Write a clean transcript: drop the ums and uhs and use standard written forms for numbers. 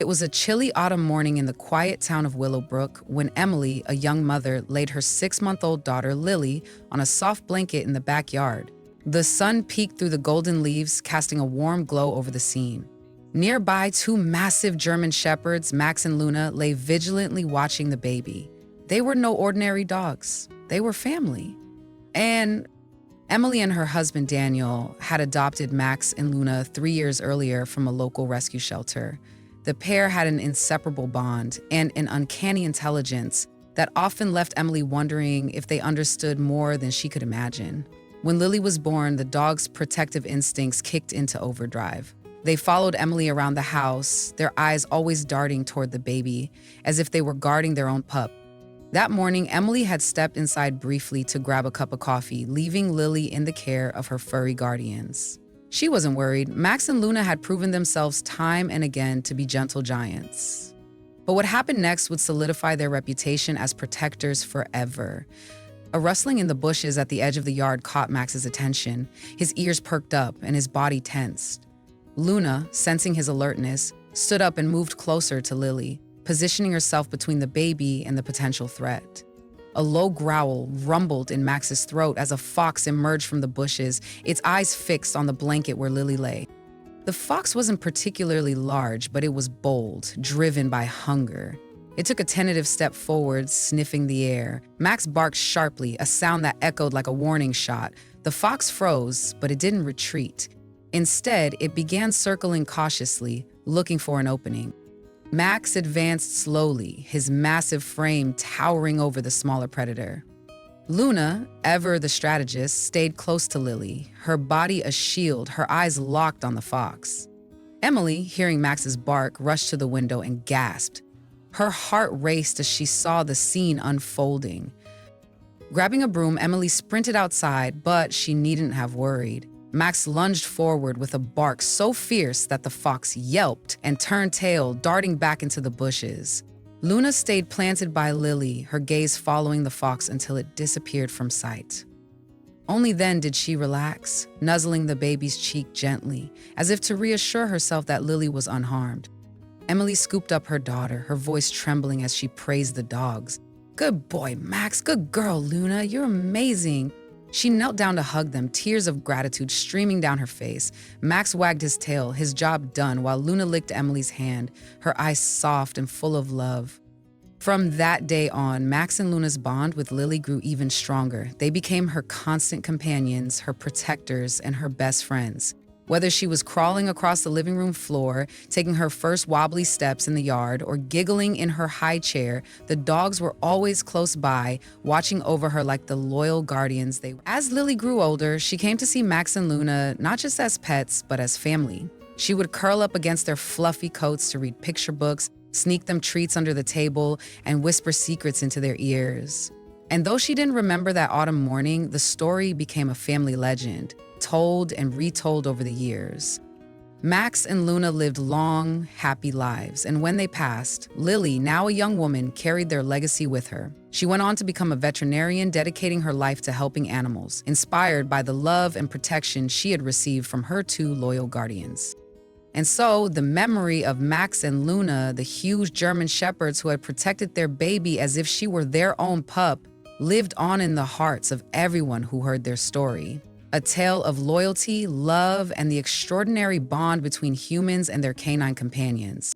It was a chilly autumn morning in the quiet town of Willowbrook when Emily, a young mother, laid her 6-month-old daughter, Lily, on a soft blanket in the backyard. The sun peeked through the golden leaves, casting a warm glow over the scene. Nearby, two massive German shepherds, Max and Luna, lay vigilantly watching the baby. They were no ordinary dogs. They were family. And Emily and her husband, Daniel, had adopted Max and Luna 3 years earlier from a local rescue shelter. The pair had an inseparable bond and an uncanny intelligence that often left Emily wondering if they understood more than she could imagine. When Lily was born, the dog's protective instincts kicked into overdrive. They followed Emily around the house, their eyes always darting toward the baby, as if they were guarding their own pup. That morning, Emily had stepped inside briefly to grab a cup of coffee, leaving Lily in the care of her furry guardians. She wasn't worried. Max and Luna had proven themselves time and again to be gentle giants. But what happened next would solidify their reputation as protectors forever. A rustling in the bushes at the edge of the yard caught Max's attention. His ears perked up and his body tensed. Luna, sensing his alertness, stood up and moved closer to Lily, positioning herself between the baby and the potential threat. A low growl rumbled in Max's throat as a fox emerged from the bushes, its eyes fixed on the blanket where Lily lay. The fox wasn't particularly large, but it was bold, driven by hunger. It took a tentative step forward, sniffing the air. Max barked sharply, a sound that echoed like a warning shot. The fox froze, but it didn't retreat. Instead, it began circling cautiously, looking for an opening. Max advanced slowly, his massive frame towering over the smaller predator. Luna, ever the strategist, stayed close to Lily, her body a shield, her eyes locked on the fox. Emily, hearing Max's bark, rushed to the window and gasped. Her heart raced as she saw the scene unfolding. Grabbing a broom, Emily sprinted outside, but she needn't have worried. Max lunged forward with a bark so fierce that the fox yelped and turned tail, darting back into the bushes. Luna stayed planted by Lily, her gaze following the fox until it disappeared from sight. Only then did she relax, nuzzling the baby's cheek gently, as if to reassure herself that Lily was unharmed. Emily scooped up her daughter, her voice trembling as she praised the dogs. "Good boy, Max. Good girl, Luna. You're amazing." She knelt down to hug them, tears of gratitude streaming down her face. Max wagged his tail, his job done, while Luna licked Emily's hand, her eyes soft and full of love. From that day on, Max and Luna's bond with Lily grew even stronger. They became her constant companions, her protectors, and her best friends. Whether she was crawling across the living room floor, taking her first wobbly steps in the yard, or giggling in her high chair, the dogs were always close by, watching over her like the loyal guardians they were. As Lily grew older, she came to see Max and Luna not just as pets, but as family. She would curl up against their fluffy coats to read picture books, sneak them treats under the table, and whisper secrets into their ears. And though she didn't remember that autumn morning, the story became a family legend, told and retold over the years. Max and Luna lived long, happy lives, and when they passed, Lily, now a young woman, carried their legacy with her. She went on to become a veterinarian, dedicating her life to helping animals, inspired by the love and protection she had received from her two loyal guardians. And so, the memory of Max and Luna, the huge German shepherds who had protected their baby as if she were their own pup, lived on in the hearts of everyone who heard their story. A tale of loyalty, love, and the extraordinary bond between humans and their canine companions.